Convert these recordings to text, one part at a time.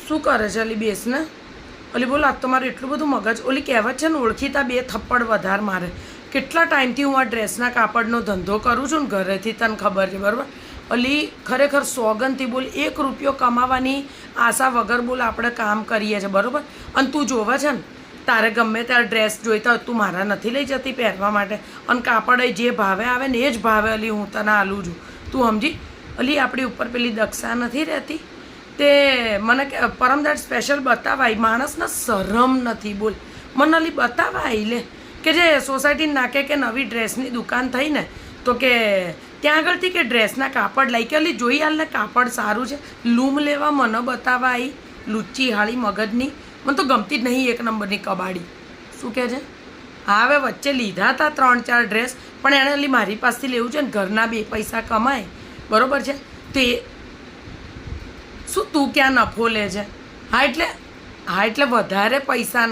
શું કરે છે અલી બેસ ને ઓલી બોલો આજ તો મારું એટલું બધું મગજ ઓલી કહેવત છે ને ઓળખીતા બે થપ્પડ વધારે મારે કેટલા ટાઈમથી હું આ ડ્રેસના કાપડનો ધંધો કરું છું ને ઘરેથી તને ખબર છે બરાબર ઓલી ખરેખર સોગંદથી બોલ 1 રૂપિયો કમાવાની આશા વગર બોલ આપણે કામ કરીએ છીએ બરાબર અને તું જોવે છે ને તારે ગમે ત્યારે ડ્રેસ જોઈતા હોય તું મારા નથી લઈ જતી પહેરવા માટે અને કાપડ જે ભાવે આવે ને એ જ ભાવે અલી હું તને આલું છું તું સમજી અલી આપણી ઉપર પેલી દક્ષા નથી રહેતી તે મને પરમદાડ સ્પેશિયલ બતાવાય માણસને શરમ નથી બોલ મને અલી બતાવાય લે કે જે સોસાયટી નાકે કે નવી ડ્રેસની દુકાન થઈ ને તો કે ત્યાં આગળથી કે ડ્રેસના કાપડ લઈ કે અલી જોઈ હાલ ને કાપડ સારું છે લૂમ લેવા મને બતાવાય લુચ્ચી હાળી મગજની મને તો ગમતી જ નહીં 1 નંબરની કબાડી શું કહે છે હા હવે વચ્ચે લીધા હતા 3-4 ડ્રેસ પણ એણે અલી મારી પાસેથી લેવું છે ને ઘરના 2 પૈસા કમાય બરાબર છે તો એ શું તું ક્યાં નફો લે છે હા એટલે વધારે પૈસા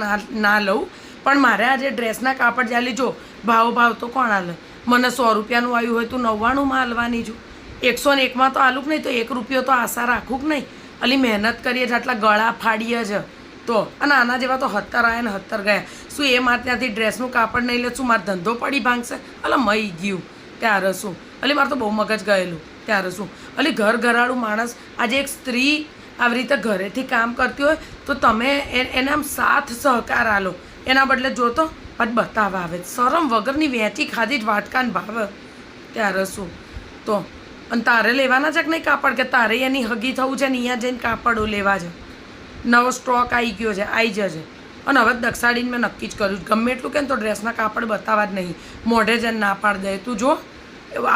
ના લઉં પણ મારે આજે ડ્રેસના કાપડ ચાલી જો ભાવ તો કોણ હાલે મને 100 રૂપિયાનું આવ્યું હોય તો 99માં હાલવાની છું 101માં તો હાલું જ નહીં તો 1 રૂપિયો તો આશા રાખું કે નહીં અલી મહેનત કરીએ છે આટલા ગળા ફાડીએ છે તો અને આના જેવા તો 70 આવ્યા ને 70 ગયા શું એ મારે ત્યાંથી ડ્રેસનું કાપડ નહીં લે શું મારો ધંધો પડી ભાંગશે અલા મઈ ગયું ત્યારે શું અલી મારે તો બહુ મગજ ગયેલું ત્યારે શું અલી ઘરાળું માણસ આજે એક સ્ત્રી આવી રીતે ઘરેથી કામ કરતી હોય તો તમે એને આમ સાથ સહકાર આલો એના બદલે જોતો આજ બતાવવા આવે શરમ વગરની વેચી ખાધી જ વાટકાન ભાવે ત્યારે શું તો અને તારે લેવાના છે કે નહીં કાપડ કે તારે એની હગી થવું છે ને અહીંયા જઈને કાપડો લેવા છે નવો સ્ટોક આવી ગયો છે આવી જશે અને હવે દક્ષાડીને મેં નક્કી જ કર્યું ગમે એટલું કે ને તો ડ્રેસના કાપડ બતાવવા જ નહીં મોઢે જઈને ના પાડ દે તું જો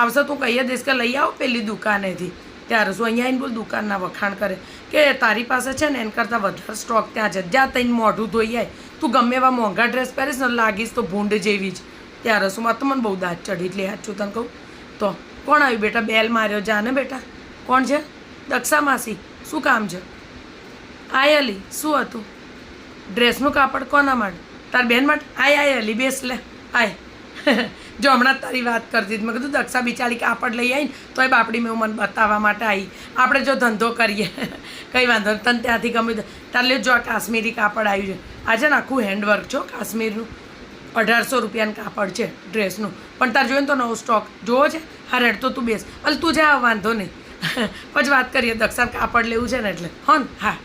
આવશે તું કહીએ દઈશ કે લઈ આવ પેલી દુકાનેથી ત્યારે શું અહીંયા આવીને બોલ દુકાનના વખાણ કરે કે તારી પાસે છે ને એના કરતાં વધારે સ્ટોક ત્યાં છે જ્યાં તઈને મોઢું ધોઈ આય તું ગમે એવા મોંઘા ડ્રેસ પહેરીશ ને લાગીશ તો ભૂંડ જેવી જ ત્યારે શું માં તો મને બહુ દાંત ચડી એટલે યાદ છું તને કહું તો કોણ આવ્યું બેટા બેલ માર્યો જાને બેટા કોણ છે દક્ષા માસી શું કામ છે આયલી શું હતું ડ્રેસનું કાપડ કોના માટે તાર બેન માટે આય અલી બેસ લે આય જો હમણાં તારી વાત કરતી હતી મેં કીધું દક્ષા બિચારી કાપડ લઈ આવીને તો એ બાપડી મેં મને બતાવવા માટે આવી આપણે જો ધંધો કરીએ કંઈ વાંધો નહીં તને ત્યાંથી ગમે તાર લે જો આ કાશ્મીરી કાપડ આવ્યું છે આજે ને આખું હેન્ડવર્ક છો કાશ્મીરનું 1800 રૂપિયાનું કાપડ છે ડ્રેસનું પણ તાર જોઈને તો નવો સ્ટોક જોવો છે હા રેડ તો તું બેસ અલ તું જા વાંધો નહીં પછી વાત કરીએ દક્ષા કાપડ લેવું છે ને એટલે હા